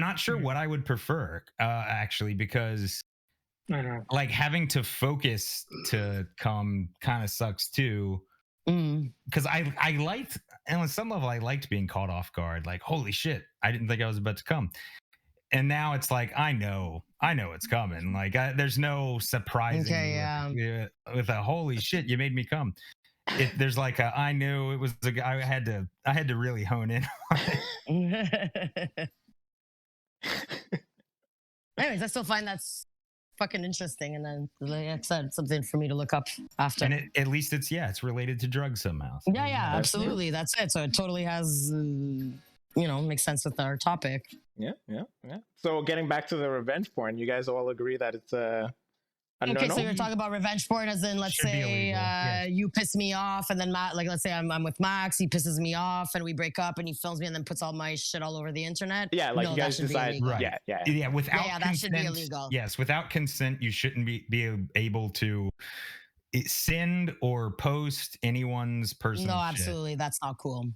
not sure what I would prefer, actually, because I know. like having to focus to come kind of sucks too. Mm. Because I liked, and on some level, I liked being caught off guard. Like, holy shit, I didn't think I was about to come. And now it's like I know it's coming. Like, there's no surprising Okay, me yeah. with a holy shit, you made me come. There's like a I knew it was the guy. I had to really hone in on it. Anyways, I still find that's fucking interesting, and then like I said, something for me to look up after. And at least it's related to drugs somehow. So Yeah, yeah, absolutely. That's it. So it totally has, makes sense with our topic. Yeah. So getting back to the revenge porn, you guys all agree that it's a Okay, no-no? so you're talking about revenge porn, as in, let's Should be say illegal, yes. you piss me off, and then Matt, like, let's say I'm with Max, he pisses me off, and we break up, and he films me, and then puts all my shit all over the internet. Yeah, like No, you that guys should be decide. illegal. Right. Yeah. Without Yeah, that should be consent, illegal. yes, without consent, you shouldn't be able to send or post anyone's personal No, shit. absolutely, that's not cool.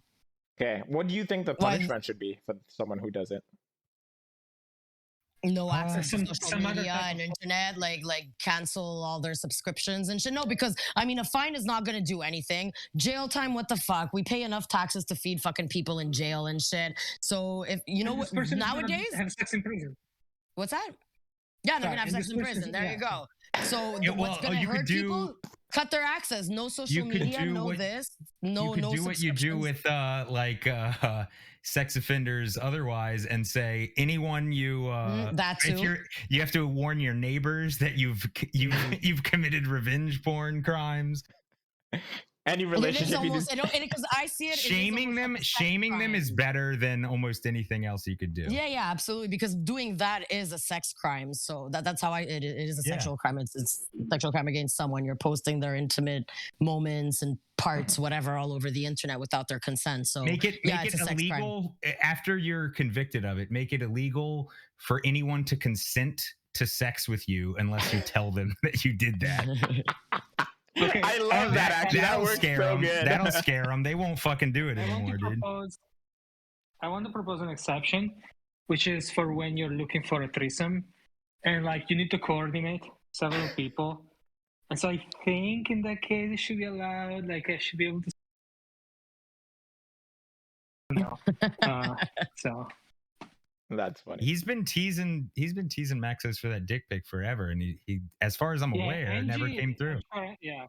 Okay. What do you think the Well, punishment should be for someone who does it? No access to some social other media type and of- internet, like cancel all their subscriptions and shit. No, because I mean, a fine is not gonna do anything. Jail time, what the fuck? We pay enough taxes to feed fucking people in jail and shit. So if you know This what person is gonna nowadays, have sex in prison. what's that? Yeah, they're Sorry, gonna have and sex this in person- prison. There yeah. you go. So Yeah, what's well, gonna you could hurt do- people? Cut their access. No social You could media. do No what- this. You No could no do what you do subscriptions. with sex offenders otherwise, and say anyone you that if too. you have to warn your neighbors that you've committed revenge porn crimes. Any It is relationship you almost because I see it. Shaming them is better than almost anything else you could do. Yeah, absolutely. Because doing that is a sex crime. So that's how it is a Yeah. sexual crime. It's sexual crime against someone. You're posting their intimate moments and parts, whatever, all over the internet without their consent. So Make it it's a sex crime. illegal after you're convicted of it. Make it illegal for anyone to consent to sex with you unless you tell them that you did that. Okay. I love that. Actually, that That'll works scare so them. good. That'll scare them. They won't fucking do it I want anymore, to dude. propose. I want to propose an exception, which is for when you're looking for a threesome, and like you need to coordinate several people. And so I think in that case it should be allowed. Like I should be able to. No. So. That's funny. He's been teasing Maxos for that dick pic forever, and he as far as I'm aware, it never Angie- came through. Yeah.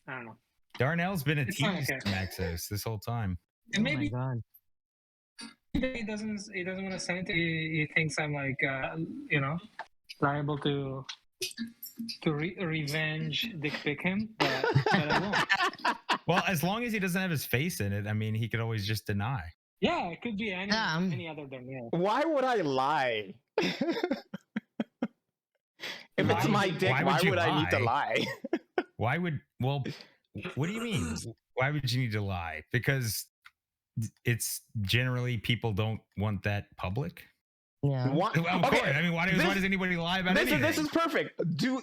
I don't know. Darnell's been a It's not tease okay. to Maxos this whole time. And Oh my maybe God. he doesn't want to send it. He thinks I'm like liable to revenge dick pic him, but I won't. Well, as long as he doesn't have his face in it, I mean, he could always just deny. Yeah, it could be any other than me. Why would I lie? If it's my dick, why why would you would I need to lie? What do you mean? Why would you need to lie? Because it's generally people don't want that public. Yeah. What? Well, of course. I mean, why does anybody lie about anything? This is perfect. Do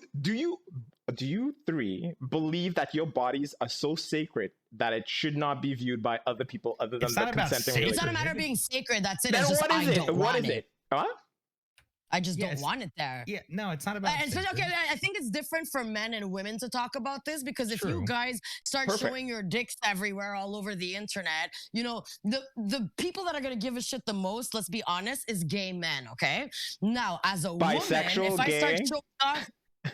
you three believe that your bodies are so sacred that it should not be viewed by other people other than It's the not about consenting sacred. It's not a relationship? matter of being sacred. That's it. Then It's just what is I it? don't What want is it? Huh? I just Yes. don't want it there. Yeah, no, it's not about. And especially, sacred. okay, I think it's different for men and women to talk about this, because if True. you guys start Perfect. showing your dicks everywhere all over the internet, the people that are gonna give a shit the most, let's be honest, is gay men. Okay, now as a Bisexual, woman, if I start gay? showing off.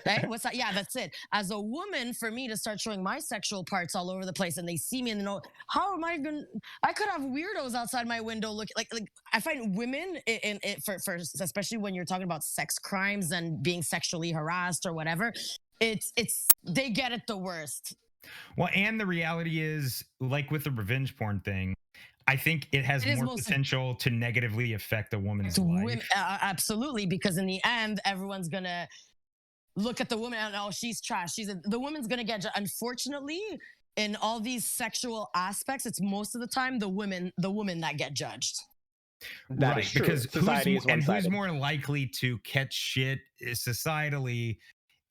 Hey, what's that? Yeah, that's it. As a woman, for me to start showing my sexual parts all over the place, and they see me and they know, how am I gonna? I could have weirdos outside my window looking like. I find women for especially when you're talking about sex crimes and being sexually harassed or whatever, it's they get it the worst. Well, and the reality is, like with the revenge porn thing, I think it has more mostly- potential to negatively affect a woman's life. Women, absolutely, because in the end, everyone's gonna look at the woman and, oh, she's trash. The woman's gonna get. Unfortunately, in all these sexual aspects, it's most of the time the women that get judged. That right, is true. because Society is who's one-sided. more likely to catch shit societally?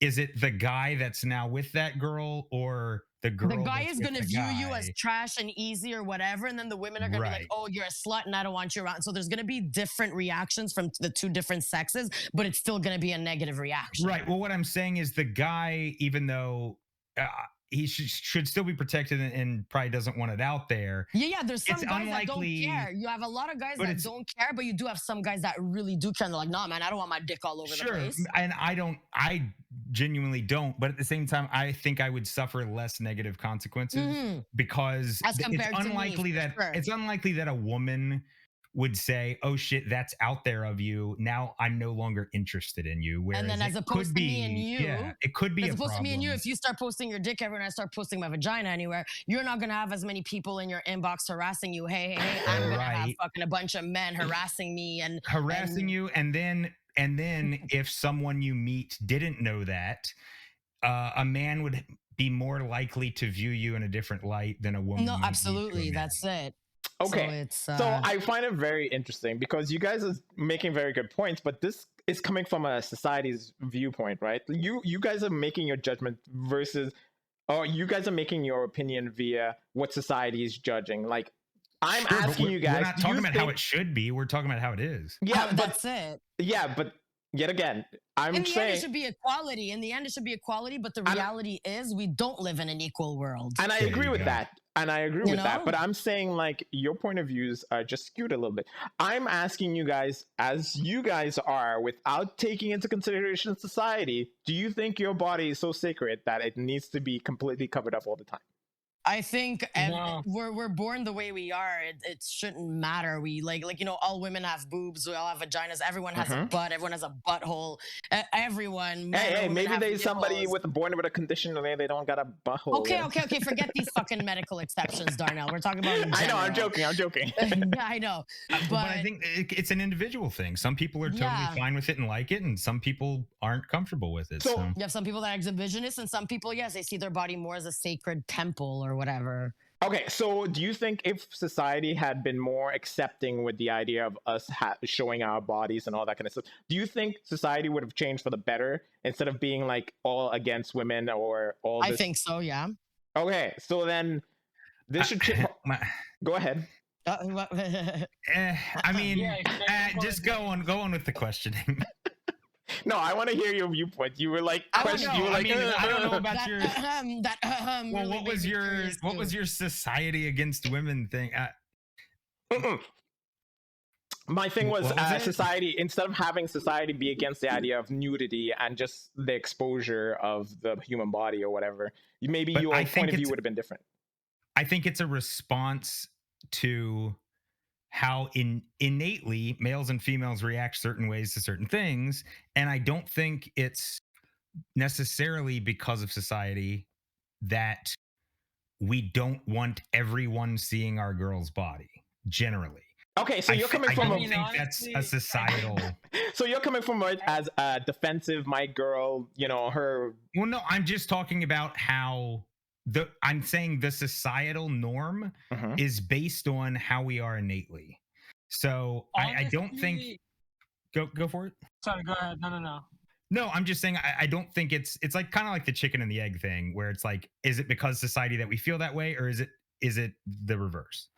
Is it the guy that's now with that girl, or the girl The guy that's is with gonna the view you as guy. trash and easy or whatever, and then the women are gonna be like, Right. "Oh, you're a slut, and I don't want you around." So there's gonna be different reactions from the two different sexes, but it's still gonna be a negative reaction. Right. Well, what I'm saying is the guy, even though he should still be protected and probably doesn't want it out there, Yeah, there's some it's guys that don't care. unlikely. You have a lot of guys But that it's don't care, but you do have some guys that really do care. And they're like, "Nah, man, I don't want my dick all over the sure, place." and I genuinely don't, but at the same time I think I would suffer less negative consequences Mhm. because As compared to me, for sure. it's unlikely that a woman would say, "Oh shit, that's out there of you. Now I'm no longer interested in you." And Whereas then it as opposed could to me and be, yeah, you, it could be as a opposed to me and you, problem. if you start posting your dick everywhere and I start posting my vagina anywhere, you're not gonna have as many people in your inbox harassing you. Hey, I'm gonna have Right. fucking a bunch of men harassing me Harassing and you, and then if someone you meet didn't know that, a man would be more likely to view you in a different light than a woman no, might be to a absolutely, man. that's it. So Okay. it's So I find it very interesting because you guys are making very good points, but this is coming from a society's viewpoint, right? You guys are making your judgment versus, or you guys are making your opinion via what society is judging. Like, I'm Sure, but asking you we're guys, not do talking you about how think? it should be. We're talking about how it is. Yeah, but that's it. yeah, but yet again, I'm In the end, it saying, should be equality. In the end, it should be equality. But the And- reality is, we don't live in an equal world. and I There agree you with go. that. And I agree You with that. know? But I'm saying, like, your point of views are just skewed a little bit. I'm asking you guys, as you guys are, without taking into consideration society, do you think your body is so sacred that it needs to be completely covered up all the time? I think No. we're born the way we are. It shouldn't matter. We like all women have boobs. We all have vaginas. Everyone has a Mhm. butt. Everyone has a butthole. Everyone. Men or Hey, women maybe have there's somebody nipples. born with a condition where they don't got a butthole. Okay. Forget these fucking medical exceptions, Darnell. We're talking about in I know, I'm general. joking. I'm joking. Yeah, I know. But I think it's an individual thing. Some people are totally Yeah. fine with it and like it, and some people aren't comfortable with it. So- So You have some people that are exhibitionists, and some people, yes, they see their body more as a sacred temple or whatever. Okay, so do you think if society had been more accepting with the idea of us showing our bodies and all that kind of stuff, do you think society would have changed for the better instead of being like all against women or all this? I think so. Yeah. Okay, so then this should go ahead. I mean, Yeah, just go on with the questioning. No, I want to hear your viewpoint. You were like, I don't question. know. You were I like, mean, I don't know about that, your. Well, really what was made me your curious, what too. was your society against women thing? Mm-mm. My thing was, What was it? society, instead of having society be against the idea of nudity and just the exposure of the human body or whatever, maybe But your I point think of view it's- would have been different. I think it's a response to how innately males and females react certain ways to certain things, and I don't think it's necessarily because of society that we don't want everyone seeing our girl's body generally. Okay, so you're coming I from don't mean, think that's a honestly, societal. so you're coming from it as a defensive, my girl, you know, her. Well, no, I'm just talking about how I'm saying the societal norm Mhm. is based on how we are innately. So I don't think honestly- go for it. Sorry, go ahead. No. No, I'm just saying I don't think it's like kind of like the chicken and the egg thing where it's like, is it because society that we feel that way, or is it the reverse?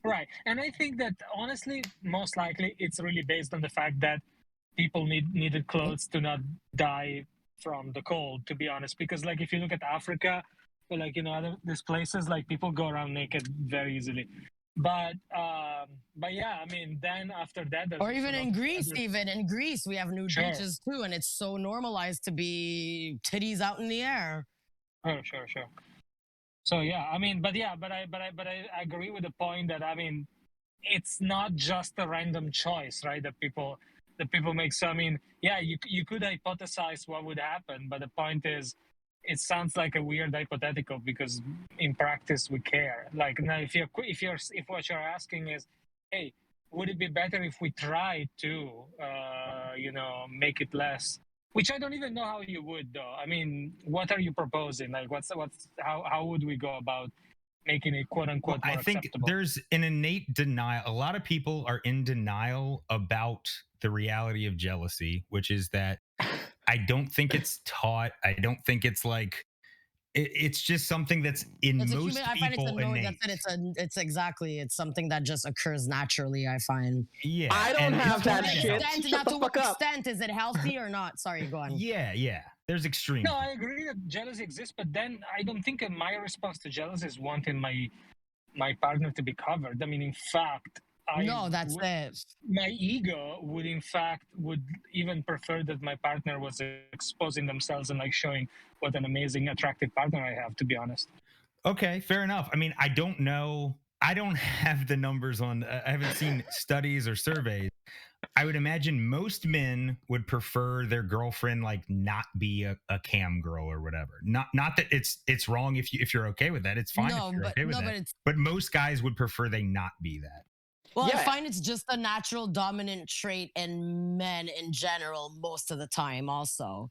Right. And I think that honestly, most likely it's really based on the fact that people needed clothes to not die from the cold, to be honest. Because like if you look at Africa, or like there's places like people go around naked very easily. But yeah, I mean, then after that, there's Or even a lot in of Greece, other- even in Greece, we have nude Sure. beaches too, and it's so normalized to be titties out in the air. Sure. So yeah, I mean, but I agree with the point that I mean, it's not just a random choice, right? That people make. So I mean, yeah, you could hypothesize what would happen, but the point is, it sounds like a weird hypothetical because in practice we care. Like now, if what you're asking is, hey, would it be better if we try to, make it less? Which I don't even know how you would, though. I mean, what are you proposing? Like, how would we go about making it quote unquote Well, more I think acceptable? there's an innate denial. A lot of people are in denial about the reality of jealousy, which is that I don't think it's taught. I don't think it's like it's just something that's in It's a most human. I find it's a people no. innate. That's it. It's exactly. It's something that just occurs naturally. I find. Yeah, I don't and have it's To that what totally shit. healthy. extent? Shut Not the to what fuck up. extent is it healthy or not? Sorry, go on. Yeah. There's extremes. No, I agree that jealousy exists, but then I don't think my response to jealousy is wanting my partner to be covered. I mean, in fact, No, that's it. my ego would even prefer that my partner was exposing themselves and like showing what an amazing, attractive partner I have. To be honest. Okay, fair enough. I mean, I don't know. I don't have the numbers on. I haven't seen studies or surveys. I would imagine most men would prefer their girlfriend like not be a cam girl or whatever. Not that it's wrong if you're okay with that. It's fine if No, you're but okay with no, that. but it's But most guys would prefer they not be that. well, I Yeah. find it's just a natural dominant trait in men in general most of the time. Also,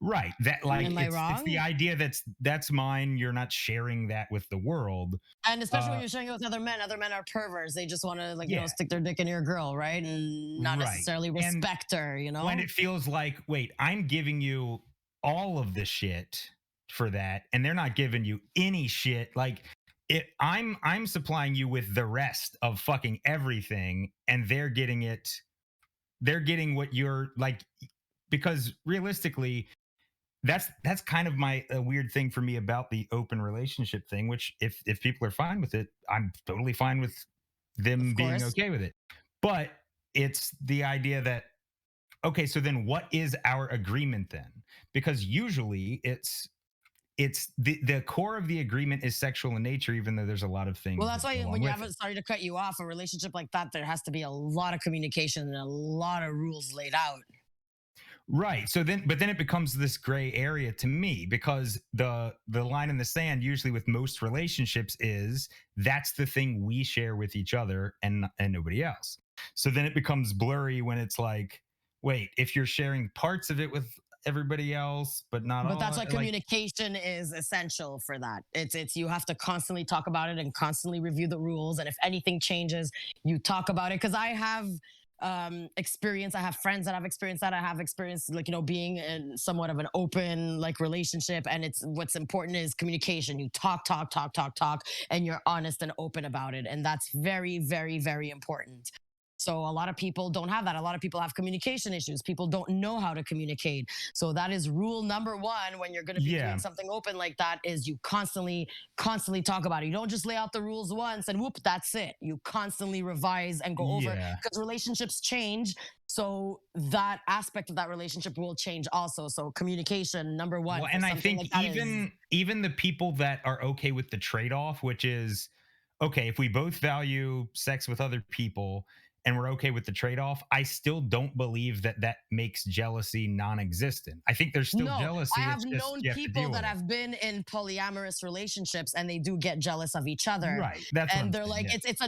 Right. That like am I it's the wrong? idea that's mine. You're not sharing that with the world. And especially when Uh you're sharing it with other men are perverts. They just want to like yeah, stick their dick in your girl, right? And not right. necessarily And respect her. when it feels like, wait, I'm giving you all of the shit for that, and they're not giving you any shit. Like I'm supplying you with the rest of fucking everything, and they're getting it. They're getting what you're like, because realistically, that's kind of my a weird thing for me about the open relationship thing. Which if people are fine with it, I'm totally fine with them Of being course. okay with it. But it's the idea that okay, so then what is our agreement then? Because usually it's the core of the agreement is sexual in nature, even though there's a lot of Well, things that that's go why along when you with have it. it, sorry to cut you off, a relationship like that, there has to be a lot of communication and a lot of rules laid out. Right. So then but then it becomes this gray area to me, because the line in the sand usually with most relationships is that's the thing we share with each other and nobody else. So then it becomes blurry when it's like, wait, if you're sharing parts of it with everybody else but not But that's all, why like communication is essential for that. It's you have to constantly talk about it and constantly review the rules. And if anything changes, you talk about it. Because I have experience. I have friends that have experienced that. I have experienced like being in somewhat of an open like relationship. And it's what's important is communication. You talk, and you're honest and open about it. And that's very, very, very important. So a lot of people don't have that. A lot of people have communication issues. People don't know how to communicate. So that is rule number one when you're going to be yeah. doing something open like that is you constantly talk about it. You don't just lay out the rules once and whoop, that's it. You constantly revise and go over Yeah. because relationships change. So that aspect of that relationship will change also. So communication, number one. Well, For and I something think like that is even the people that are okay with the trade-off, which is okay, if we both value sex with other people and we're okay with the trade-off, I still don't believe that that makes jealousy non-existent. I think there's still no, I jealousy. have It's just known you have to people deal that with it. have been in polyamorous relationships and they do get jealous of each other. Right. That's what And I'm they're saying. like, Yeah. it's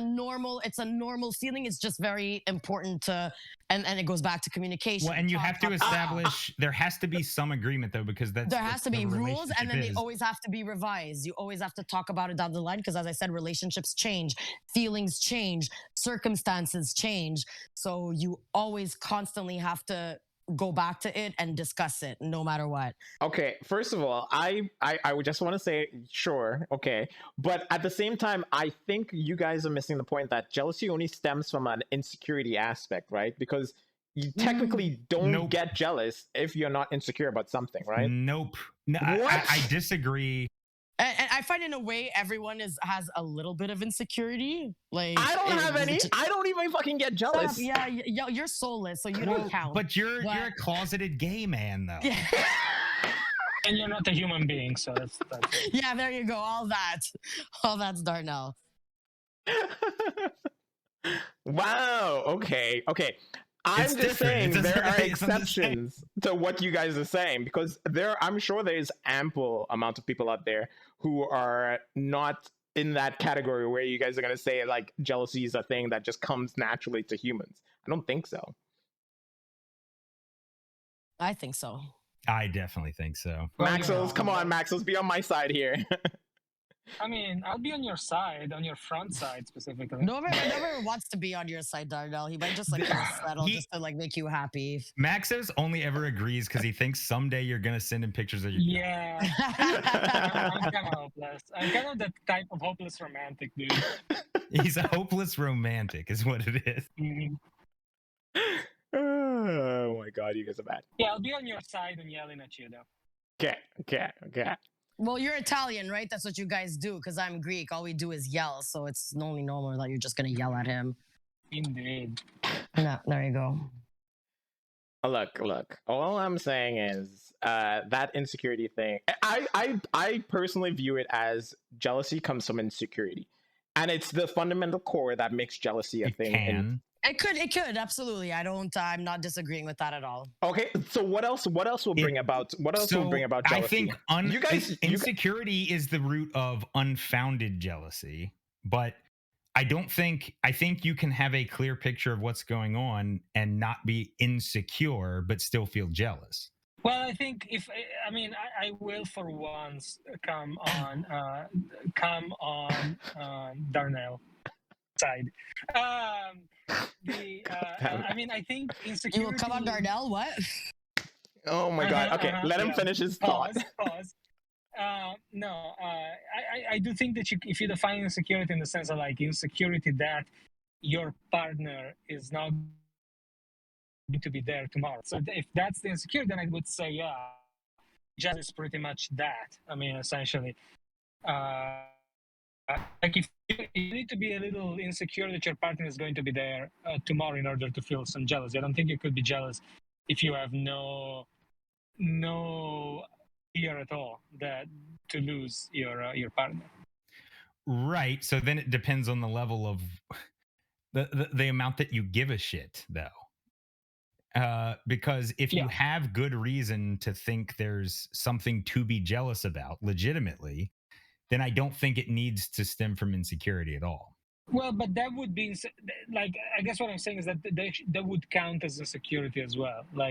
a normal feeling. It's just very important to and it goes back to communication. Well, and you Talk, have to talk, talk, talk. establish there has to be some agreement though, because that's There has to what be a rules and relationship then they is. always have to be revised. You always have to talk about it down the line because as I said, relationships change, feelings change, circumstances change. So you always constantly have to go back to it and discuss it no matter what. Okay, first of all, I would just want to say sure, okay, but at the same time, I think you guys are missing the point that jealousy only stems from an insecurity aspect, right? Because you technically don't Nope. get jealous if you're not insecure about something, right? Nope. No, What? I disagree. And I find in a way everyone has a little bit of insecurity. Like I don't have any. I don't even fucking get Stop. jealous. Yeah, you're soulless, so you Well, don't count. but you're a closeted gay man though. Yeah. And you're not a human being, so that's Yeah, there you go. All that's Darnell. Wow. Okay. Okay. I'm It's just different. saying It's there are alright. It's not the same. exceptions to what you guys are saying because I'm sure there's ample amount of people out there who are not in that category where you guys are going to say like jealousy is a thing that just comes naturally to humans. I don't think so. I think so. I definitely think so. Well, Maxels, yeah. come on, Maxels, be on my side here. I mean, I'll be on your side, on your front side specifically. Nobody wants to be on your side, Darnell. He might just like kind of settle He- just to like make you happy. Maxos only ever agrees because he thinks someday you're gonna send him pictures of your Yeah, I'm kind of hopeless. I'm kind of that type of hopeless romantic dude. He's a hopeless romantic, is what it is. Mhm. Oh my god, you guys are bad. Yeah, I'll be on your side and yelling at you though. Okay. Well, you're Italian, right? That's what you guys do. Because I'm Greek. All we do is yell. So it's only normal that you're just gonna yell at him. Indeed. No, there you go. Look. All I'm saying is that insecurity thing. I personally view it as jealousy comes from insecurity, and it's the fundamental core that makes jealousy a It thing. can. It could absolutely. I'm not disagreeing with that at all. Okay, so what else will bring about? What else will bring about jealousy? I think You guys- insecurity is the root of unfounded jealousy, but I think you can have a clear picture of what's going on and not be insecure, but still feel jealous. Well, I think I will for once come on Darnell side. I think insecurity. You will come on Darnell? What? Oh my god. Okay, let him finish his thought. Pause. No, I do think that if you define insecurity in the sense of like insecurity that your partner is not going to be there tomorrow. So if that's the insecurity, then I would say, yeah, jealousy is pretty much that. I mean, essentially, like if you need to be a little insecure that your partner is going to be there tomorrow in order to feel some jealousy. I don't think you could be jealous if you have no fear at all that to lose your partner. Right. So then it depends on the level of the amount that you give a shit, though. Because if you have good reason to think there's something to be jealous about legitimately, then I don't think it needs to stem from insecurity at all. Well, but that would be like, I guess what I'm saying is that that would count as insecurity as well. Like,